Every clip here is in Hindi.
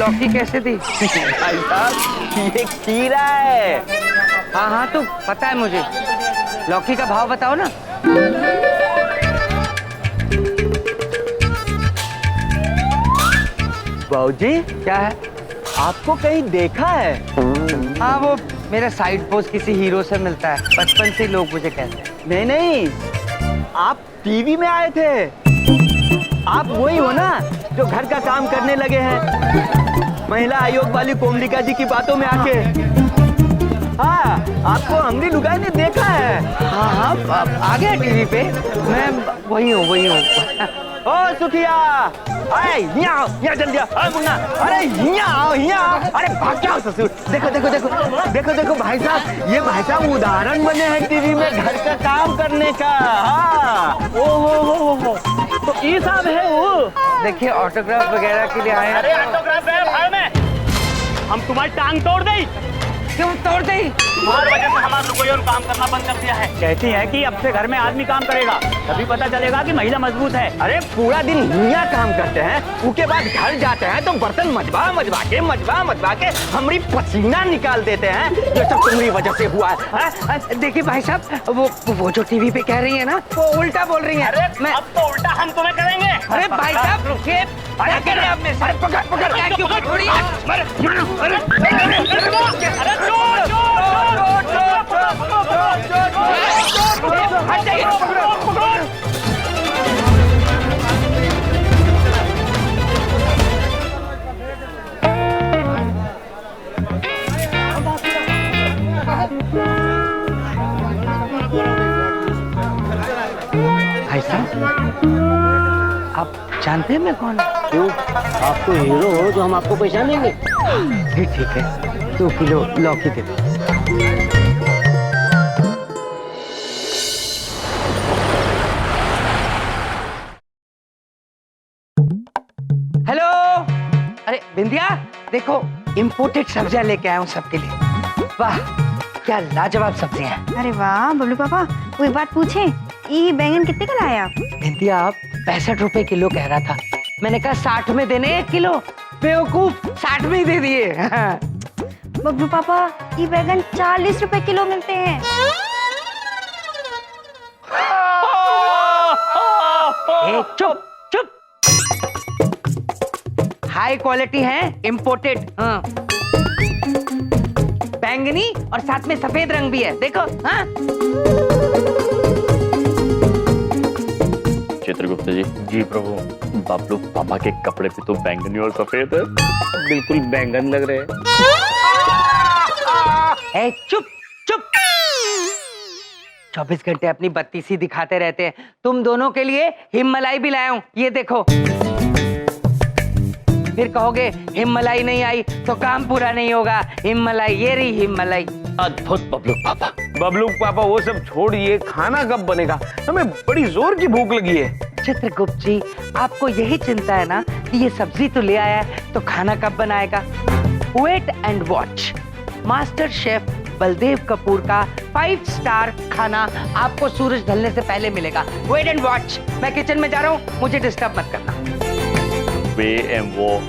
लौकी कैसे दी? भाई साहब ये खीरा है। हाँ हाँ तो पता है मुझे, लौकी का भाव बताओ ना। बाबूजी क्या है? आपको कहीं देखा है? हाँ वो मेरा साइड पोस्ट किसी हीरो से मिलता है, बचपन से लोग मुझे कहते हैं। नहीं नहीं, आप टीवी में आए थे। आप वही हो ना जो घर का काम करने लगे हैं, महिला आयोग वाली कोमलिका जी की बातों में आके। हाँ, आपको हमरी लुगाई ने देखा है। हाँ हाँ आ गया टीवी पे, मैं वही हूँ। ओ सुखिया, अरे यहाँ जल्दी आओ मुन्ना, अरे यहाँ आओ, अरे भाग जाओ ससुर। देखो भाई साहब, ये भाई साहब उदाहरण बने हैं टीवी में घर का काम करने का। हाँ ओहो, तो ये साहब है वो। देखिए ऑटोग्राफ वगैरह के लिए आए हैं। अरे ऑटोग्राफ है भाई में, हम तुम्हारी टांग तोड़ दें। क्यों तोड़ दी? तुम्हारी वजह से हमारे लोगों ने काम करना बंद कर दिया है। कहती है कि अब से घर में आदमी काम करेगा, तभी पता चलेगा कि महिला मजबूत है। अरे पूरा दिन हिया काम करते हैं, उसके बाद घर जाते हैं तो बर्तन मजबा के हमारी पसीना निकाल देते हैं। ये सब तुम्हारी वजह से हुआ है। देखिए भाई साहब, वो जो टीवी पे कह रही है ना, वो उल्टा बोल रही है। अरे मैं अब तो उल्टा हम तुम्हें करेंगे। अरे भाई साहब रुकिए, क्या कर रहे हैं आप मेरे साथ? पकड़ क्या क्यों छोड़िए? हट जाइए। भाई साहब, आप जानते हैं मैं कौन? क्यों? आप तो हीरो हो जो हम आपको पहचानेंगे। ठीक है, 2 किलो लौकी दे दो। हेलो, अरे बिंदिया देखो, इम्पोर्टेड सब्जियां लेके आया हूँ सबके लिए। वाह क्या लाजवाब सब्जियां हैं। अरे वाह बबलू पापा, वो एक बात पूछें, ये बैंगन कितने का लाए आप? बिंदिया आप 65 रुपए किलो कह रहा था, मैंने कहा 60 में देने 1 किलो। बेवकूफ, 60 में ही दे दिए। बबलू पापा ये बैंगन 40 रुपए किलो मिलते हैं। ए, चुप चुप, हाई क्वालिटी है, इम्पोर्टेड। हाँ बैंगनी और साथ में सफेद रंग भी है, देखो। हाँ चित्रगुप्त जी। जी प्रभु। बबलू पापा के कपड़े पे तो बैंगनी और सफेद है, बिल्कुल बैंगन लग रहे हैं। ए, चुप चुप, 24 घंटे अपनी बत्तीसी दिखाते रहते हैं। तुम दोनों के लिए हिममलाई भी लाया हूं, ये देखो। फिर कहोगे हिममलाई नहीं आई तो काम पूरा नहीं होगा। हिममलाई, ये रही हिममलाई। अद्भुत बबलू पापा। बबलू पापा वो सब छोड़िए, खाना कब बनेगा? हमें बड़ी जोर की भूख लगी है। चित्रगुप्त जी, आपको यही चिंता है ना कि ये सब्जी तो ले आया है तो खाना कब बनाएगा? Wait and watch, master chef Baldev Kapoor का 5 स्टार खाना आपको सूरज ढलने से पहले मिलेगा। Wait and watch. मैं किचन में जा रहा हूँ, मुझे डिस्टर्ब मत करना। Wait and watch.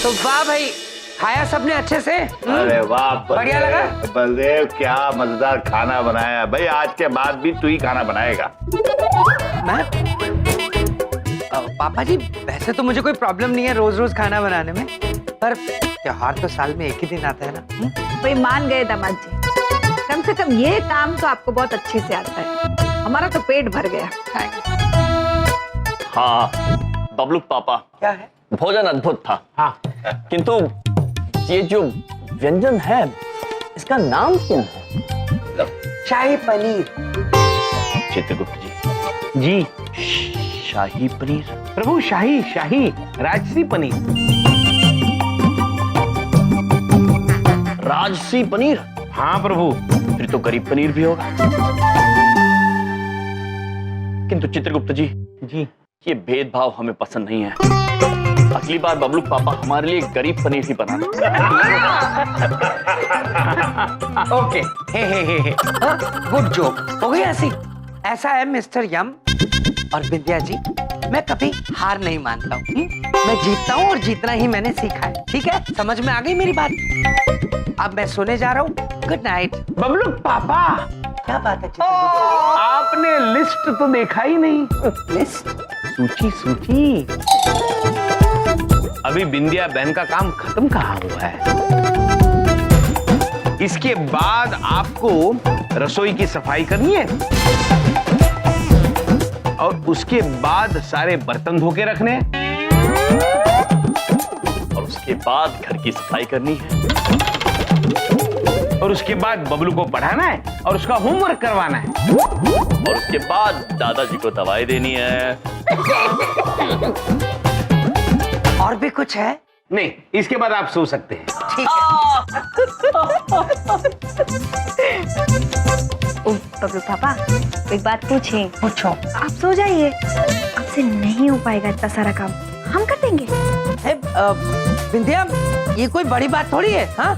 तो वाह भाई, खाया सबने अच्छे से? अरे वाह बढ़िया लगा? बलदेव, क्या मजेदार खाना बनाया भाई। आज के बाद भी तू ही खाना बनाएगा। मैं पापा जी, वैसे तो मुझे कोई प्रॉब्लम नहीं है रोज रोज खाना बनाने में, पर त्योहार तो साल में एक ही दिन आता है ना। भाई मान गए दामाद जी, कम से कम ये काम तो आपको बहुत अच्छे से आता है। हमारा तो पेट भर गया। हाँ बबलू पापा, क्या है? भोजन अद्भुत था। हाँ, किंतु ये जो व्यंजन है, इसका नाम क्या है? शाही पनीर। चित्रगुप्त जी। जी, शाही पनीर। प्रभु शाही राजसी पनीर। राजसी पनीर? हाँ प्रभु। फिर तो गरीब पनीर भी होगा। किंतु चित्रगुप्त जी, ये भेदभाव हमें पसंद नहीं है। अगली बार बबलू पापा हमारे लिए गरीब पनीर ही बनाना। ओके, हे गुड जोक हो गई। ऐसी ऐसा है मिस्टर यम और विद्या जी, मैं कभी हार नहीं मानता हूँ। मैं जीतता हूँ और जीतना ही मैंने सीखा है। ठीक है, समझ में आ गई मेरी बात? अब मैं सोने जा रहा हूँ। Good night. बबलू पापा, क्या बात है चित्रगुप्त? आपने लिस्ट तो देखा ही नहीं। लिस्ट? सूची सूची। अभी बिंदिया बहन का काम खत्म कहाँ हुआ है? इसके बाद आपको रसोई की सफाई करनी है और उसके बाद सारे बर्तन धो के रखने हैं और उसके बाद घर की सफाई करनी है और उसके बाद बबलू को पढ़ाना है और उसका होमवर्क करवाना है और उसके बाद दादाजी को दवाई देनी है। और भी कुछ है? नहीं, इसके बाद आप सो सकते हैं। ठीक है। बबलू पापा, एक बात पूछें? पूछो। आप सो जाइए, आपसे नहीं हो पाएगा इतना सारा काम, हम कर देंगे। विंध्या, ये कोई बड़ी बात थोड़ी है। हाँ,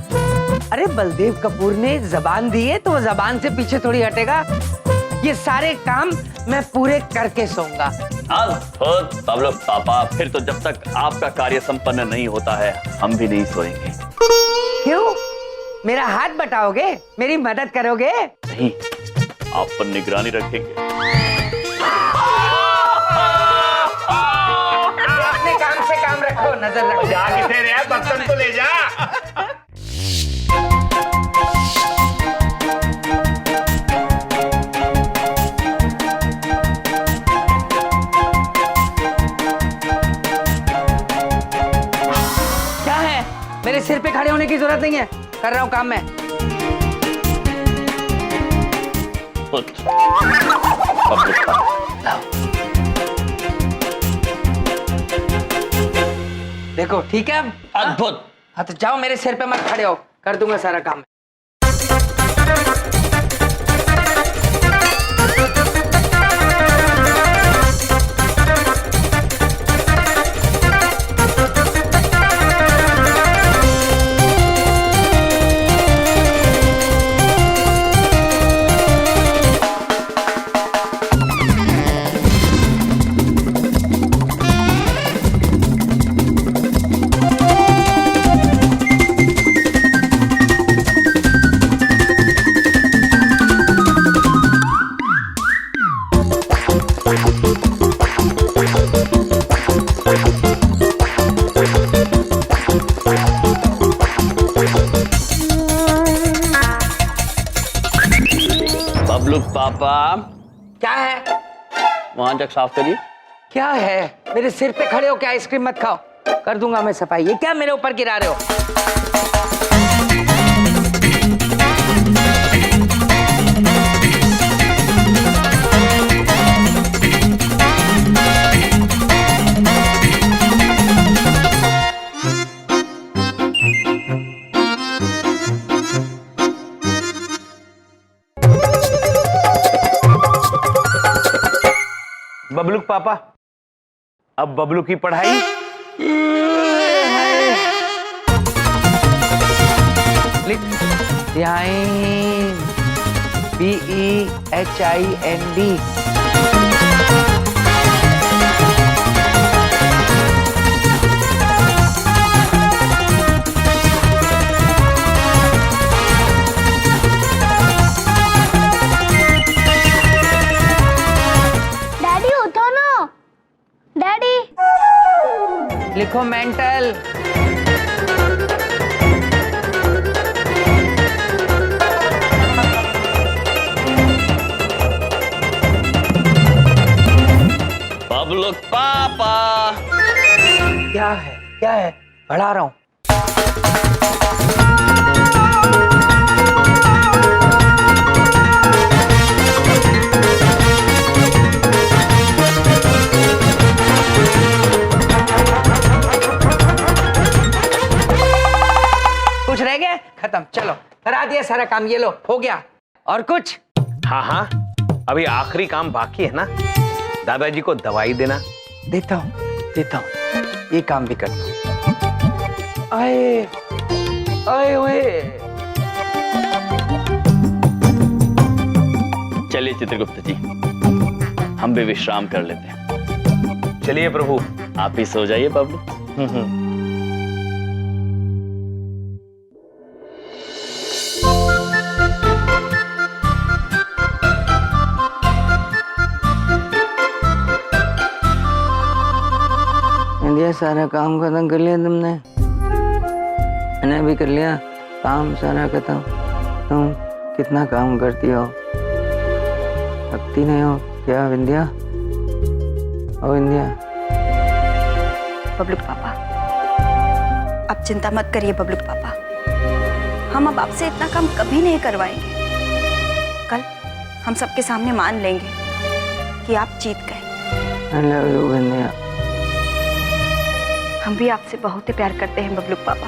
अरे बलदेव कपूर ने जबान दी है तो वो जबान से पीछे थोड़ी हटेगा। ये सारे काम मैं पूरे करके सोऊंगा। अद्भुत बबलू पापा, फिर तो जब तक आपका कार्य संपन्न नहीं होता है हम भी नहीं सोएंगे। क्यों? मेरा हाथ बटाओगे? मेरी मदद करोगे? नहीं, आप पर निगरानी रखेंगे। अपने काम से काम रखो, नजर रखो। जा किसे रे, बर्तन तो ले जा। क्या है? मेरे सिर पे खड़े होने की जरूरत नहीं है, कर रहा हूँ काम मैं। बबलू पापा, देखो ठीक है? अद्भुत। हाँ तो जाओ, मेरे सिर पे मत खड़े हो, कर दूंगा सारा काम। बबलू पापा, क्या है? वहां जग साफ करिए। क्या है? मेरे सिर पे खड़े हो क्या? आइसक्रीम मत खाओ, कर दूंगा मैं सफाई। ये क्या मेरे ऊपर गिरा रहे हो? बबलू पापा, अब बबलू की पढ़ाई। BEHIND। डैडी उठो ना, डैडी। लिखो मेंटल। बबलू पापा, क्या है? क्या है? पढ़ा रहा हूं। कुछ रह गया? खत्म, चलो करा दिया सारा काम। ये लो, हो गया। और कुछ? हाँ हाँ, अभी आखिरी काम बाकी है ना, दादाजी को दवाई देना। देता हूँ, देता हूँ, ये काम भी करता हूँ। आए आए ओए। चलिए चित्रगुप्त जी। हम भी विश्राम कर लेते हैं। चलिए प्रभु। आप ही सो जाइए बबलू। इंडिया सारा काम खत्म कर लिया तुमने? मैंने भी कर लिया काम सारा खत्म। तुम कितना काम करती हो, थकती नहीं हो क्या विंध्या? ओ विंध्या। बबलू पापा, आप चिंता मत करिए बबलू पापा, हम अब आपसे इतना काम कभी नहीं करवाएंगे। कल हम सबके सामने मान लेंगे कि आप जीत गए। I love you Vindhya. हम भी आपसे बहुत ही प्यार करते हैं बबलू पापा।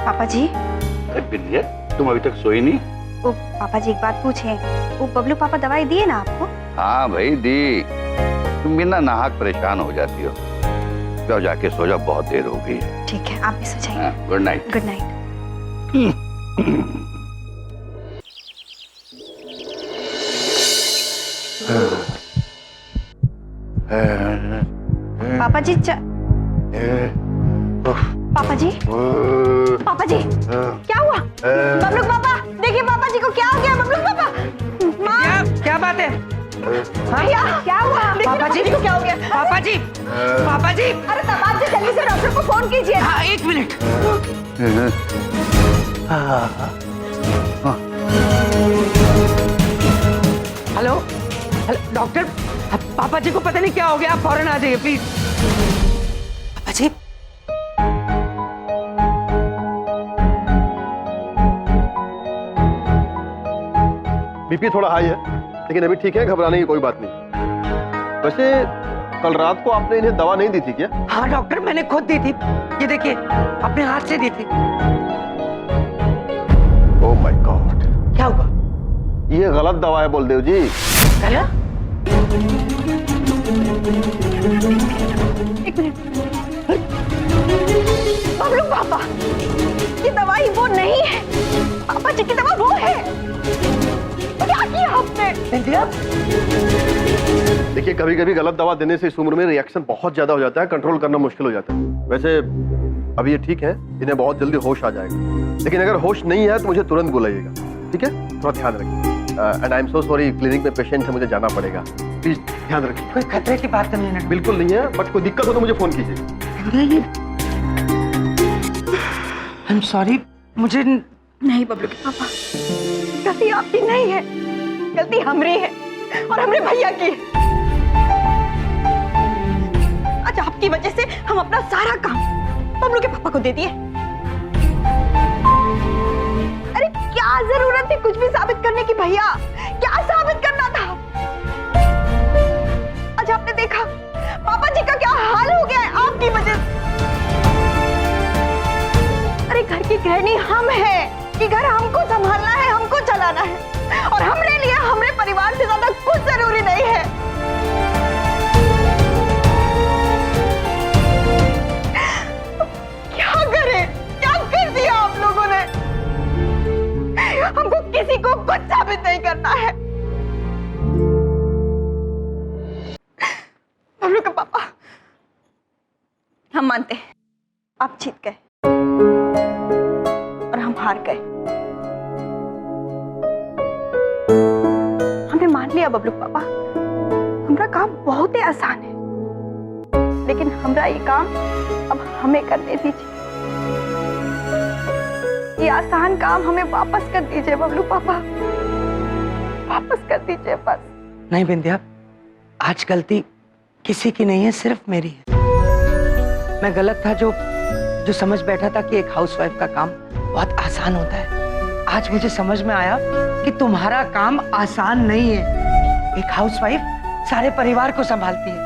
पापा जी। बिंदिया, तुम अभी तक सोई नहीं? वो पापा जी एक बात पूछें, वो बबलू पापा दवाई दिए ना आपको? हाँ भाई दी। तुम बिना नाहक परेशान हो जाती हो। जाओ जाके सो जाओ, बहुत देर हो गई है। ठीक है, आप भी सो जाइए। Good night. Good night. पापा जी पापा जी, पापा जी, क्या हुआ? बबलू पापा, देखिए पापा जी को क्या हो गया? बबलू पापा, माँ, क्या बात है? भैया, क्या हुआ? पापा जी को क्या हो गया? पापा जी, पापा जी। अरे तब से जल्दी से डॉक्टर को फोन कीजिए। हाँ, 1 मिनट। हेलो हेलो डॉक्टर, पापा जी को पता नहीं क्या हो गया, आप फौरन आ जाइए प्लीज। पापा जी। बीपी थोड़ा हाई है, लेकिन अभी ठीक है, घबराने की कोई बात नहीं। वैसे कल रात को आपने इन्हें दवा नहीं दी थी क्या? हाँ डॉक्टर, मैंने खुद दी थी, ये देखिए अपने हाथ से दी थी। ओह माय गॉड, क्या हुआ? ये गलत दवा है बलदेव जी। गलत? एक मिनट, बबलू पापा, ये दवाई वो नहीं है। पापा जी की दवा वो है। क्या किया आपने? देखिए कभी कभी गलत दवा देने से इस उम्र में रिएक्शन बहुत ज्यादा हो जाता है, कंट्रोल करना मुश्किल हो जाता है। वैसे अभी ये ठीक है, इन्हें बहुत जल्दी होश आ जाएगा, लेकिन अगर होश नहीं है तो मुझे तुरंत बुलाइएगा, ठीक है? थोड़ा ध्यान रखिए। And I am so sorry, clinic में पेशेंट है, मुझे जाना पड़ेगा, प्लीज ध्यान रखिए। कोई खतरे की बात तो नहीं है? बिल्कुल नहीं है, बट कोई दिक्कत हो तो मुझे फोन कीजिए। आई एम सॉरी, मुझे नहीं बबलू के पापा, गलती आपकी नहीं है, गलती हमरी है और हमरे भैया की। आज आपकी वजह से हम अपना सारा काम बबलू के पापा को दे दिए। अरे क्या जरूरत थी कुछ भी साबित करने की भैया? क्या साबित करना था? आज आपने देखा पापा जी का क्या हाल हो गया है आपकी वजह से। अरे घर की गृहिणी हम हैं, कि घर हमको संभालना है, हमको चलाना है, और हमने लिए हमरे परिवार से ज्यादा कुछ जरूरी नहीं है। क्या करें? क्या कर दिया आप लोगों ने? हमको किसी को कुछ साबित नहीं करना है। बबलू का पापा, हम मानते हैं आप जीत गए और हम हार गए। हमने मान लिया बबलू पापा, हमारा काम बहुत ही आसान है, लेकिन हमारा ये काम अब हमें करने दीजिए। ये आसान काम हमें वापस कर दीजिए बबलू पापा, वापस कर दीजिए बस। नहीं बिंदिया, आज गलती किसी की नहीं है, सिर्फ मेरी है। मैं गलत था जो समझ बैठा था कि एक हाउसवाइफ का काम बहुत आसान होता है। आज मुझे समझ में आया कि तुम्हारा काम आसान नहीं है। एक हाउसवाइफ सारे परिवार को संभालती है,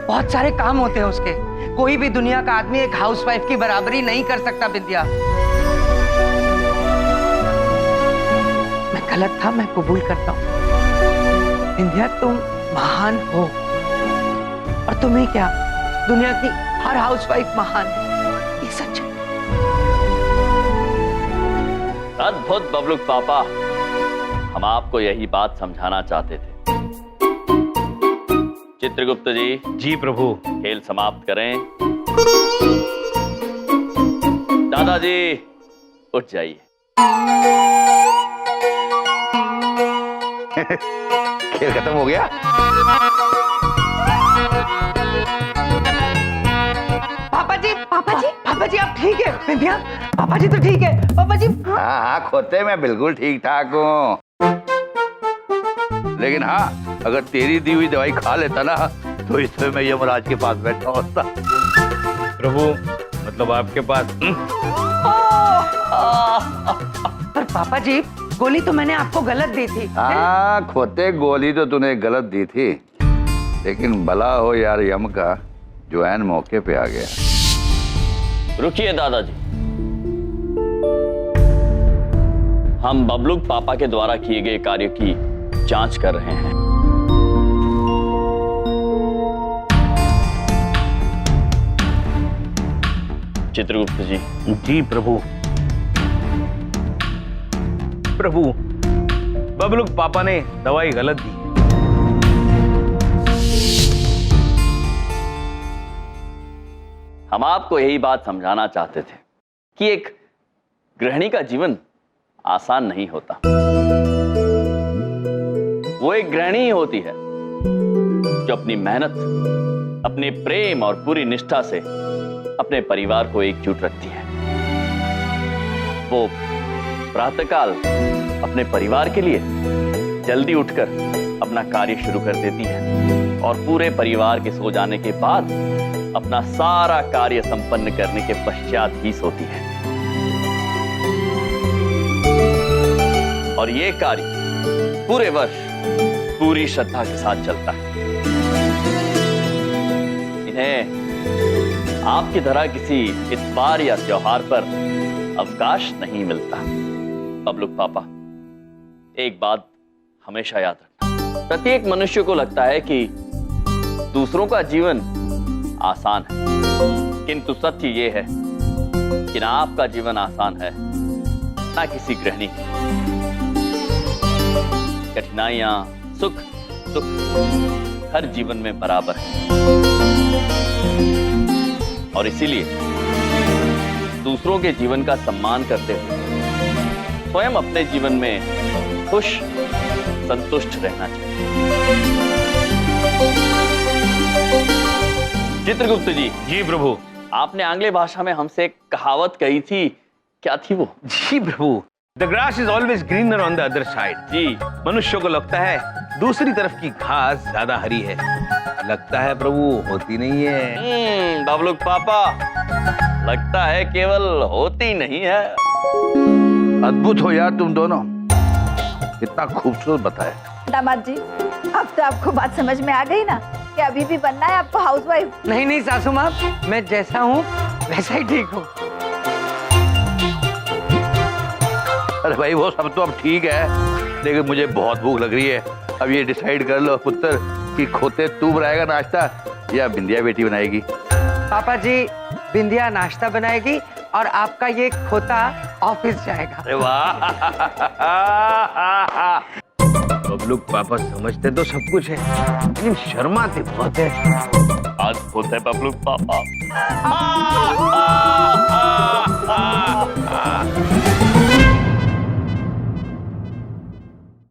बहुत सारे काम होते हैं उसके। कोई भी दुनिया का आदमी एक हाउसवाइफ की बराबरी नहीं कर सकता बिंदिया। मैं गलत था, मैं कबूल करता हूँ, विंध्या तुम महान हो, और तुम्हें क्या, दुनिया की हर हाउसवाइफ महान है, ये सच है। अद्भुत बबलू पापा, हम आपको यही बात समझाना चाहते थे। चित्रगुप्त जी। जी प्रभु। खेल समाप्त करें। दादाजी उठ जाइए। खेल खत्म हो गया। पापा जी आप ठीक है? विंध्या, पापा जी तो ठीक है। पापा जी हाँ हाँ खोते, मैं बिल्कुल ठीक ठाक हूँ। लेकिन हाँ, अगर तेरी दी हुई दवाई खा लेता ना तो इस समय मैं यमराज के पास बैठा होता। प्रभु मतलब आपके पास। पर पापा जी, गोली तो मैंने आपको गलत दी थी। हाँ खोते, गोली तो तूने गलत दी थी, लेकिन भला हो यार यम का जो ऐन मौके पे आ गया। रुकिए दादाजी, हम बबलू पापा के द्वारा किए गए कार्य की जांच कर रहे हैं। चित्रगुप्त जी। जी प्रभु। प्रभु, बबलू पापा ने दवाई गलत दी। हम आपको यही बात समझाना चाहते थे कि एक गृहिणी का जीवन आसान नहीं होता। वो एक गृहिणी ही होती है जो अपनी मेहनत, अपने प्रेम और पूरी निष्ठा से अपने परिवार को एकजुट रखती है। वो प्रातःकाल अपने परिवार के लिए जल्दी उठकर अपना कार्य शुरू कर देती है और पूरे परिवार के सो जाने के बाद अपना सारा कार्य संपन्न करने के पश्चात ही सोती है। और ये कार्य पूरे वर्ष पूरी श्रद्धा के साथ चलता है। इन्हें आपकी तरह किसी इतवार या त्योहार पर अवकाश नहीं मिलता। बबलू पापा, एक बात हमेशा याद रखना, प्रत्येक मनुष्य को लगता है कि दूसरों का जीवन आसान है, किंतु सत्य ये है कि ना आपका जीवन आसान है ना किसी गृहिणी। कठिनाइयां, सुख दुख हर जीवन में बराबर है, और इसीलिए दूसरों के जीवन का सम्मान करते हुए स्वयं अपने जीवन में खुश संतुष्ट रहना चाहिए। चित्रगुप्त जी। जी प्रभु। आपने आंग्ल भाषा में हमसे एक कहावत कही थी, क्या थी वो? जी प्रभु, the grass is always greener on the other side. जी। मनुष्य को लगता है दूसरी तरफ की घास ज्यादा हरी है, लगता है प्रभु होती नहीं है। बबलू पापा, लगता है केवल होती नहीं है। अद्भुत हो यार तुम दोनों, इतना खूबसूरत बताया। दामाद जी, अब तो आपको बात समझ में आ गई ना कि अभी भी बनना है आपको हाउसवाइफ? नहीं सासू माँ, मैं जैसा हूँ वैसा ही ठीक हूँ। अरे भाई वो सब तो अब ठीक है, लेकिन मुझे बहुत भूख लग रही है। अब ये डिसाइड कर लो पुत्र कि खोते तू बनाएगा नाश्ता या बिंदिया बेटी बनाएगी। पापा जी, बिंदिया नाश्ता बनाएगी और आपका ये खोता ऑफिस जाएगा। अरे वाह। बबलू पापा समझते तो सब कुछ है, लेकिन शर्माते बहुत है। अद्भुत है बबलू पापा।